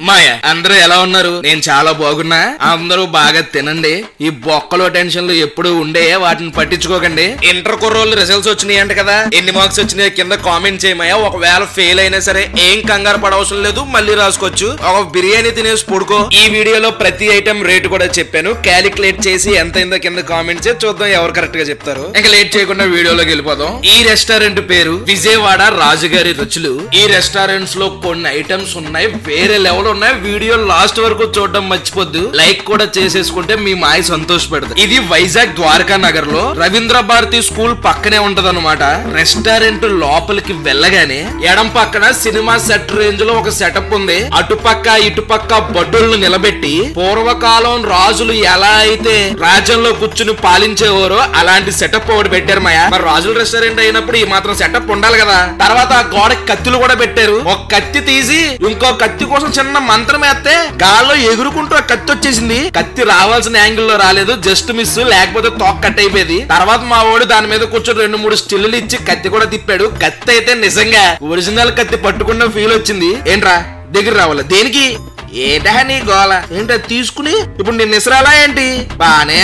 మాయ అందరూ ఎలా ఉన్నారు? నేను చాలా బాగున్నా. అందరూ బాగా తినండి. ఈ బొక్కలో టెన్షన్లు ఎప్పుడు ఉండే వాటిని పట్టించుకోకండి. ఇంటర్ కుర్రోళ్ళు రిజల్ట్స్ వచ్చినాయి అంట కదా, ఎన్ని మార్క్స్ వచ్చినాయి కింద కామెంట్ చేయమయ్యా. ఒకవేళ ఫెయిల్ అయినా సరే ఏం కంగారు పడవసరం లేదు, మళ్ళీ రాసుకోవచ్చు. ఒక బిర్యానీ తినేసి పడుకో. ఈ వీడియోలో ప్రతి ఐటమ్ రేటు కూడా చెప్పాను. క్యాలిక్యులేట్ చేసి ఎంత అయిందో కింద కామెంట్ చేసి చూద్దాం ఎవరు కరెక్ట్ గా చెప్తారు. ఇంకా లేట్ చేయకుండా వీడియోలోకి వెళ్ళిపోదాం. ఈ రెస్టారెంట్ పేరు విజయవాడ రాజుగారి రుచులు. ఈ రెస్టారెంట్స్ లో కొన్ని ఐటమ్స్ ఉన్నాయి, వేరే లెవెల్ ఉన్నాయి. వీడియో లాస్ట్ వరకు చూడడం మర్చిపోద్దు. లైక్ కూడా చేసేసుకుంటే మీ మాయ సంతోషపడదు. ఇది వైజాగ్ ద్వారకా నగర్ లో రవీంద్ర భారతి స్కూల్ పక్కనే ఉంటది అనమాట. రెస్టారెంట్ లోపలికి వెళ్ళగానే ఎడం పక్కన సినిమా సెట్ రేంజ్ లో ఒక సెటప్ ఉంది. అటుపక్క ఇటుపక్క బడ్డులను నిలబెట్టి పూర్వకాలం రాజులు ఎలా అయితే రాజ్యంలో కూర్చుని పాలించేవారో అలాంటి సెటప్ ఒకటి పెట్టారు మాయ. మరి రాజుల రెస్టారెంట్ అయినప్పుడు ఈ మాత్రం సెటప్ ఉండాలి కదా. తర్వాత ఆ గోడకి కత్తులు కూడా పెట్టారు. ఒక కత్తి తీసి ఇంకో కత్తి కోసం చిన్న మంత్రం వేస్తే గాల్లో ఎగురుకుంటూ ఆ కత్తి వచ్చేసింది. కత్తి రావాల్సిన యాంగిల్ లో రాలేదు, జస్ట్ మిస్, లేకపోతే తోక కట్ అయిపోయింది. తర్వాత మా వాడు దాని మీద కూర్చొని 2-3 స్టిల్లు ఇచ్చి కత్తి కూడా తిప్పాడు. కత్తి అయితే నిజంగా ఒరిజినల్ కత్తి పట్టుకున్న ఫీల్ వచ్చింది. ఏంట్రా దగ్గర రావాలా దేనికి? ఏంటా నీ గోల? ఏంటో తీసుకుని ఇప్పుడు నేను నిసరాలా ఏంటి? బానే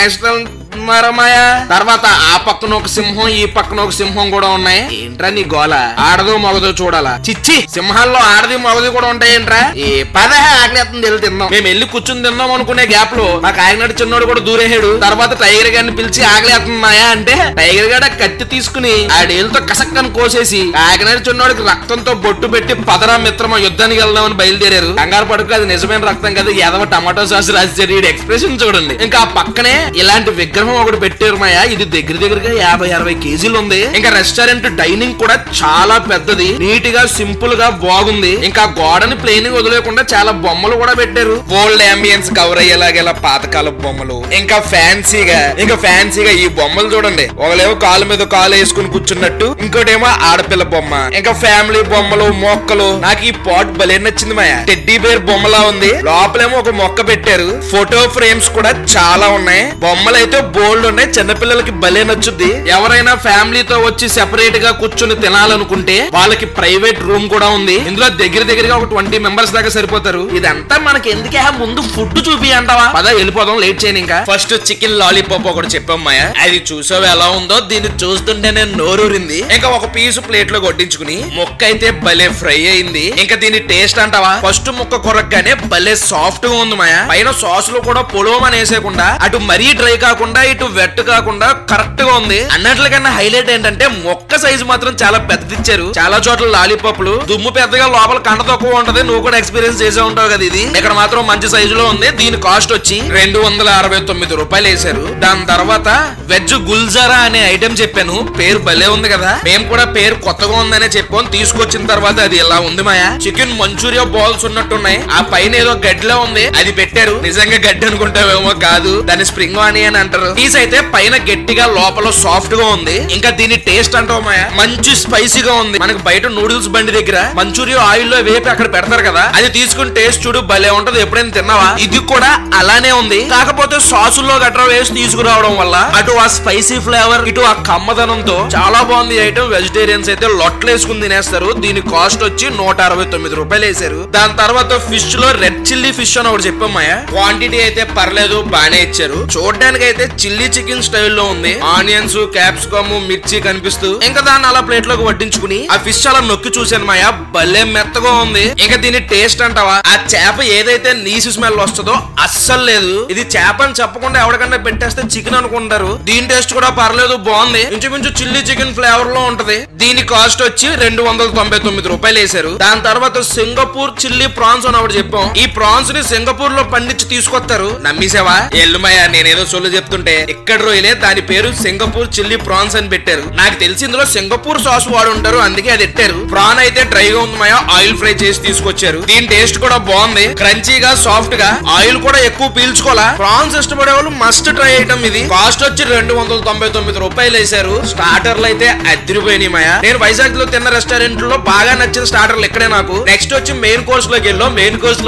మరమాయా. తర్వాత ఆ పక్కన ఒక సింహం, ఈ పక్కన ఒక సింహం కూడా ఉన్నాయి. ఏంట్రా నీ గోల? ఆడదో మగదో చూడాలా? చిచ్చి, సింహాల్లో ఆడది మగది కూడా ఉంటాయేంట్రా? ఏ పద ఆగ్నేతం వెళ్ళి తిందాం. మేము వెళ్ళి కూర్చుని తిందాం అనుకునే గ్యాప్ లో మా కాకినాడ చిన్నోడు కూడా దూరేహాడు. తర్వాత టైగర్ గారిని పిలిచి ఆగలేతున్నాయా అంటే టైగర్ గారు కత్తి తీసుకుని ఆడేళ్ళతో కసక్కని కోసేసి కాకినాడ చిన్నోడికి రక్తంతో బొట్టు పెట్టి పదరా మిత్రమా యుద్ధానికి వెళ్దామని బయలుదేరారు. కంగారు పడుకు, అది నిజమైన రక్తం కదా, ఎదవ టమాటో సాస్ రాసి ఎక్స్ప్రెషన్ చూడండి. ఇంకా ఆ పక్కనే ఇలాంటి విగ్రహం ఒకటి పెట్టారు మాయా. ఇది దగ్గరగా 50-60 కేజీలు ఉంది. ఇంకా రెస్టారెంట్ డైనింగ్ కూడా చాలా పెద్దది, నీట్ గా సింపుల్ గా బాగుంది. ఇంకా గోడని ప్లేన్ వదిలేకుండా చాలా బొమ్మలు కూడా పెట్టారు. ఓల్డ్ అంబియన్స్ కవర్ అయ్యేలాగా పాతకాల బొమ్మలు. ఇంకా ఫ్యాన్సీగా ఈ బొమ్మలు చూడండి. ఒకలేమో కాలు మీద కాలు వేసుకుని కూర్చున్నట్టు, ఇంకోటేమో ఆడపిల్ల బొమ్మ. ఇంకా ఫ్యామిలీ బొమ్మలు, మొక్కలు. నాకు ఈ పాట్ భలే నచ్చింది మాయా. టెడ్డీ బేర్ బొమ్మలా ఉంది. లోపలేమో ఒక మొక్క పెట్టారు. ఫోటో ఫ్రేమ్స్ కూడా చాలా ఉన్నాయి. బొమ్మలు అయితే బోల్డ్ ఉన్నాయి. చిన్నపిల్లలకి భలే నచ్చుద్ది. ఎవరైనా ఫ్యామిలీతో వచ్చి సెపరేట్ గా కూర్చుని తినాలనుకుంటే వాళ్ళకి ప్రైవేట్ రూమ్ కూడా ఉంది. ఇందులో దగ్గరగా ఒక 20 మెంబర్స్ దాకా సరిపోతారు. ఇదంతా మనకి ఎందుకే, ముందు ఫుడ్ చూపి అంటావా? పద వెళ్ళిపోదాం, లేట్ చేయను. ఇంకా ఫస్ట్ చికెన్ లాలీపాప్ ఒకటి చెప్పాం మాయా. అది చూసావు ఎలా ఉందో? దీన్ని చూస్తుంటే నేను నోరూరింది. ఇంకా ఒక పీసు ప్లేట్ లో కొట్టించుకుని ముక్క అయితే భలే ఫ్రై అయింది. ఇంకా దీని టేస్ట్ అంటావా? ఫస్ట్ ముక్క కొరకగానే భలే సాఫ్ట్ గా ఉంది మాయా. పైన సాస్ లో కూడా పొలోమని వేసేయకుండా అటు మరీ డ్రై కాకుండా ఇటు వెట్ కాకుండా కరెక్ట్ గా ఉంది. అన్నట్లుకన్నా హైలైట్ ఏంటంటే మొక్క సైజు మాత్రం చాలా పెద్దది ఇచ్చారు. చాలా చోట్ల లాలీపాప్లు దుమ్ము పెద్దగా లోపల కండ తక్కువ ఉంటది. నువ్వు కూడా ఎక్స్పీరియన్స్ చేసే ఉంటావు కదా. ఇది ఇక్కడ మాత్రం మంచి సైజులో ఉంది. దీని కాస్ట్ వచ్చి 269 రూపాయలు వేశారు. దాని తర్వాత వెజ్ గుల్జారా అనే ఐటెం చెప్పాను. పేరు భలే ఉంది కదా. మేము కూడా పేరు కొత్తగా ఉందనే చెప్పాం. తీసుకొచ్చిన తర్వాత అది ఎలా ఉంది మాయా. చికెన్ మంచూరియా బాల్స్ ఉన్నట్టున్నాయి. ఆ పైన ఏదో గడ్డిలో ఉంది, అది పెట్టారు. నిజంగా గడ్డి అనుకుంటావేమో, కాదు, దాని స్ప్రింగ్ ఆనియన్ అంటారు. పీస్ అయితే పైన గట్టిగా లోపల సాఫ్ట్ గా ఉంది. ఇంకా దీని టేస్ట్ అంటావు మాయా, మంచి స్పైసీగా ఉంది. మనకి బయట నూడిల్స్ బండి దగ్గర మంచూరియా ఆయిల్ లో వేపి అక్కడ పెడతారు కదా, అది తీసుకుని టేస్ట్ చూడు భలే ఉంటది. ఎప్పుడైనా తిన్నావా? ఇది కూడా అలానే ఉంది. కాకపోతే సాసుల్లో గట్రా వేసి తీసుకురావడం వల్ల అటు ఆ స్పైసీ ఫ్లేవర్, ఇటు ఆ కమ్మదనంతో చాలా బాగుంది ఐటమ్. వెజిటేరియన్స్ అయితే లొట్లు వేసుకుని తినేస్తారు. దీని కాస్ట్ వచ్చి 169 రూపాయలు వేశారు. దాని తర్వాత ఫిష్ లో రెడ్ చిల్లీ ఫిష్ అని ఒకటి చెప్పాం మాయా. క్వాంటిటీ అయితే పర్లేదు, బానే ఇచ్చారు. చూడడానికి అయితే చిల్లీ చికెన్ స్టైల్లో ఉంది. ఆనియన్స్, క్యాప్సికమ్, మిర్చి కనిపిస్తూ ఇంకా దాన్ని అలా ప్లేట్ లోకి వడ్డించుకుని ఆ ఫిష్ అలా నొక్కి చూసాను మాయా, భలే మెత్తగా ఉంది. ఇంకా దీని టేస్ట్ అంటావా, ఆ చేప ఏదైతే నీసు స్మెల్ వస్తుందో అస్సలు లేదు. ఇది చేప అని చెప్పకుండా ఎవరికన్నా పెట్టేస్తే చికెన్ అనుకుంటారు. దీని టేస్ట్ కూడా పర్లేదు, బాగుంది. ఇంచుమించు చిల్లీ చికెన్ ఫ్లేవర్ లో ఉంటది. దీని కాస్ట్ వచ్చి 299 రూపాయలు వేశారు. దాని తర్వాత సింగపూర్ చిల్లీ ప్రాన్స్ అని ఒకటి చెప్పాం. ఈ ప్రాన్స్ ని సింగపూర్ లో పండించి తీసుకొస్తారు. నమ్మేసావా? ఎల్లుమయ్యా, నేనేదో సొల్లు చెప్తుంటే ఇక్కడ రోజులే దాని పేరు సింగపూర్ చిల్లీ ప్రాన్స్ అని పెట్టారు. నాకు తెలిసి ఇందులో సింగపూర్ సాస్ వాడు ఉంటారు, అందుకే అది పెట్టారు. ప్రాన్ అయితే డ్రైగా ఉంది మాయా, ఆయిల్ ఫ్రై చేసి తీసుకొచ్చారు. దీని టేస్ట్ కూడా బాగుంది, క్రంచీగా, సాఫ్ట్ గా. ఆయిల్ కూడా ఎక్కువ పీల్చుకోవాలా. ప్రాన్స్ ఇష్టపడే వాళ్ళు మస్ట్ ట్రై ఐటమ్ ఇది. కాస్ట్ వచ్చి 299 రూపాయలు వేశారు. స్టార్టర్లు అయితే అదిరిపోయినాయి మాయా. నేను వైజాగ్ లో తిన్న రెస్టారెంట్ లో బాగా నచ్చిన స్టార్టర్లు ఇక్కడే నాకు. నెక్స్ట్ వచ్చి మెయిన్ కోర్స్ లోకి వెళ్ళాం. మెయిన్ కోర్స్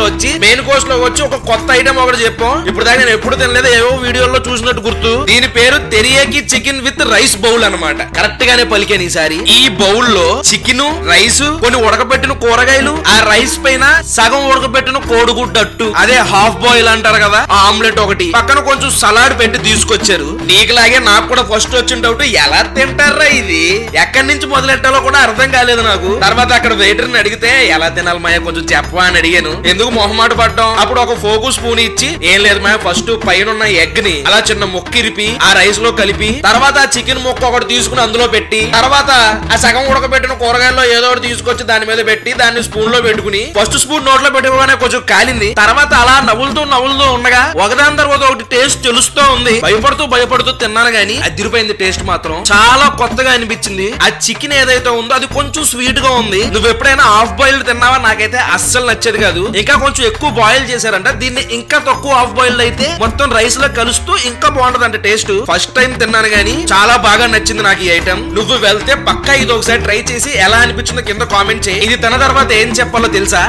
లో వచ్చి ఒక కొత్త ఐటమ్ ఒకటి చెప్పాం. ఇప్పుడు దాకా నేను ఎప్పుడు తినలేదు, ఏవో వీడియోలో చూసినట్టు గుర్తు. దీని పేరు తెరియాకి చికెన్ విత్ రైస్ బౌల్ అన్నమాట. కరెక్ట్ గానే పలికాను ఈసారి. ఈ బౌల్ లో చికెన్, రైస్, కొన్ని ఉడకబెట్టిన కూరగాయలు, ఆ రైస్ పైన సగం ఉడకబెట్టిన కోడిగుడ్డట్టు, అదే హాఫ్ బాయిల్ అంటారు కదా, ఆ ఆమ్లెట్ ఒకటి, పక్కన కొంచెం సలాడ్ పెట్టి తీసుకొచ్చారు. నీకులాగే నాకు కూడా ఫస్ట్ వచ్చిన డౌట్, ఎలా తింటారా ఇది, ఎక్కడి నుంచి మొదలెట్టాలో కూడా అర్థం కాలేదు నాకు. తర్వాత అక్కడ వెయిటర్ ని అడిగితే ఎలా తినాలి మాయ కొంచెం చెప్పవా అని అడిగాను. ఎందుకు మొహమాట పడ్డాం. అప్పుడు ఒక ఫోకు స్పూన్ ఇచ్చి, ఏం లేదు మాయ ఫస్ట్ పైన ఉన్న ఎగ్ ని అలా చిన్న ముక్కిరిపి ఆ రైస్ లో కలిపి, తర్వాత ఆ చికెన్ ముక్క ఒకటి తీసుకుని అందులో పెట్టి, తర్వాత ఆ సగం ఉడకబెట్టిన కూరగాయల్లో ఏదో ఒకటి తీసుకొచ్చి దాని మీద పెట్టి దాన్ని స్పూన్ లో పెట్టుకుని, ఫస్ట్ స్పూన్ నోట్లో పెట్టుకోగానే కొంచెం కాలింది. తర్వాత అలా నవ్వులుతూ ఉండగా ఒకదాని తర్వాత ఒకటి టేస్ట్ తెలుస్తూ ఉంది. భయపడుతూ తిన్నాను గానీ అదిరిపోయింది. టేస్ట్ మాత్రం చాలా కొత్తగా అనిపించింది. ఆ చికెన్ ఏదైతే ఉందో అది కొంచెం స్వీట్ గా ఉంది. నువ్వు ఎప్పుడైనా హాఫ్ బాయిల్డ్ తిన్నావా? నాకైతే అస్సలు నచ్చేది కాదు. ఇంకా కొంచెం ఎక్కువ బాయిల్ చేశారంట. దీన్ని ఇంకా తక్కువ హాఫ్ బాయిల్డ్ అయితే మొత్తం రైస్ లో కలుస్తూ ఇంకా బాగుంటదంట టేస్ట్. ఫస్ట్ టైం తిన్నాను గానీ చాలా బాగా నచ్చింది నాకు ఈ ఐటమ్. నువ్వు వెళ్తే పక్కా ఇది ఒకసారి ట్రై చేసి ఎలా అనిపించిందో కింద కామెంట్ చేయి. ఇది తిన్న తర్వాత ఏం చెప్పాలో తెలుసా?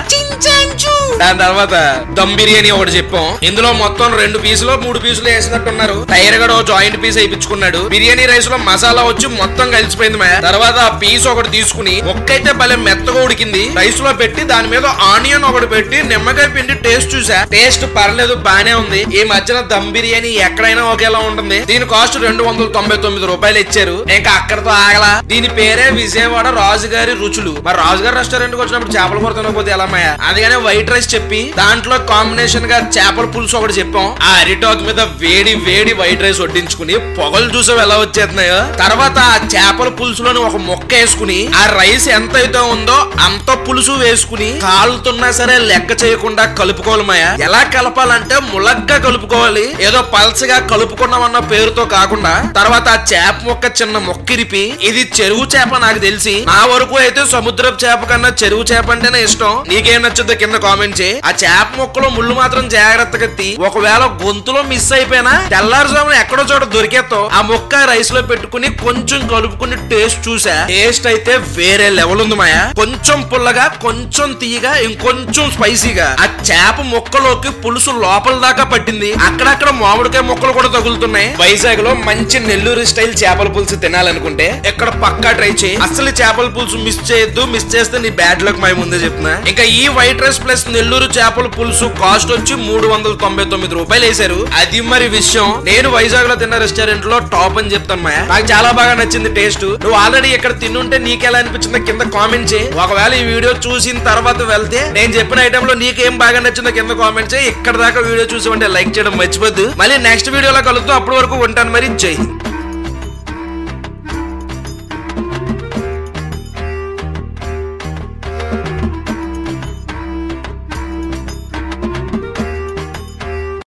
దాని తర్వాత దమ్ బిర్యానీ ఒకటి చెప్పాం. ఇందులో మొత్తం 2 పీసులు 3 పీసులు వేసినట్టున్నారు. టైర్ గడ జాయింట్ పీస్ వేయించుకున్నాడు. బిర్యానీ రైస్ లో మసాలా వచ్చి మొత్తం కలిసిపోయింది మా. తర్వాత ఆ పీస్ ఒకటి తీసుకుని మొక్కైతే భలే మెత్తగా ఉడికింది. రైస్ లో పెట్టి దాని మీద ఆనియన్ ఒకటి పెట్టి నిమ్మకాయ పిండి టేస్ట్ చూసా. టేస్ట్ పర్లేదు, బానే ఉంది. ఈ మధ్యన దమ్ బిర్యానీ ఎక్కడైనా ఒకేలా ఉంటుంది. దీని కాస్ట్ 299 రూపాయలు ఇచ్చారు. ఇంకా అక్కడతో ఆగలా. దీని పేరే విజయవాడ రాజుగారి రుచులు. మరి రాజుగారి రెస్టారెంట్ కి వచ్చినప్పుడు చేపల కూర తినకపోతే ఎలా మాయా? అందుకనే వైట్ రైస్ చెప్పి దాంట్లో కాంబినేషన్ గా చేపల పులుసు ఒకటి చెప్పాం. ఆ అరిటాక్ మీద వేడి వేడి వైట్ రైస్ వడ్డించుకుని పొగలు చూసావు ఎలా వచ్చేస్తున్నాయో. తర్వాత ఆ చేపల పులుసులోని ఒక మొక్క వేసుకుని ఆ రైస్ ఎంత అయితే ఉందో అంత పులుసు వేసుకుని కాలుతున్నా సరే లెక్క చేయకుండా కలుపుకోవాలి మాయ. ఎలా కలపాలంటే ములగ్గా కలుపుకోవాలి. ఏదో పల్సగా కలుపుకున్నామన్న పేరుతో కాకుండా. తర్వాత ఆ చేప మొక్క చిన్న మొక్కిరిపి, ఇది చెరువు చేప నాకు తెలిసి. నా వరకు అయితే సముద్రపు చేప కన్నా చెరువు చేప అంటేనే ఇష్టం. నీకేం నచ్చుద్దో కింద కామెంట్ చేయి. ఆ చేప మొక్కలో ముళ్ళు మాత్రం జాగ్రత్తగా తీ. ఒకవేళ గొంతులో మిస్ అయిపోయినా తెల్లారుజామున ఎక్కడో చోట దొరికేతో ఆ మొక్క రైస్ లో పెట్టుకుని కొంచెం కలుపుకుని టేస్ట్ చూసా. టేస్ట్ అయితే వేరే లెవెల్ ఉంది మాయా. కొంచెం పుల్లగా, కొంచెం తీయగా, ఇంకొంచెం స్పైసీగా. ఆ చేప మొక్కలోకి పులుసు లోపల దాకా పట్టింది. అక్కడక్కడ మామిడికాయ మొక్కలు కూడా తగులుతున్నాయి. వైజాగ్ లో మంచి నెల్లూరు స్టైల్ చేపల పులుసు తినాలనుకుంటే ఇక్కడ పక్కా ట్రై చేయి. అసలు చేపల పులుసు మిస్ చేయొద్దు. మిస్ చేస్తే నీ బ్యాడ్ లక్ మాయ ముందే చెప్తున్నా. ఇంకా ఈ వైట్ రైస్ ప్లస్ నెల్లూరు చేపల పులుసు కాస్ట్ వచ్చి 399 రూపాయలు వేశారు. అది మరి విషయం. నేను వైజాగ్ లో తిన్న రెస్టారెంట్ లో టాప్ అని చెప్తాను మాయా. నాకు చాలా బాగా నచ్చింది టేస్ట్. నువ్వు ఆల్రెడీ ఇక్కడ తిన్నుంటే నీకెలా అనిపించిందో కింద కామెంట్ చేయి. ఒకవేళ ఈ వీడియో చూసిన తర్వాత వెళ్తే నేను చెప్పిన ఐటమ్ లో నీకేం బాగా నచ్చిందో కింద కామెంట్ చేయి. ఇక్కడ దాకా వీడియో చూసి ఉంటే లైక్ చేయడం మర్చిపోద్దు. మళ్ళీ నెక్స్ట్ వీడియోలో కలుద్దాం. అప్పటి వరకు ఉంటాను మరి. జై హింద్.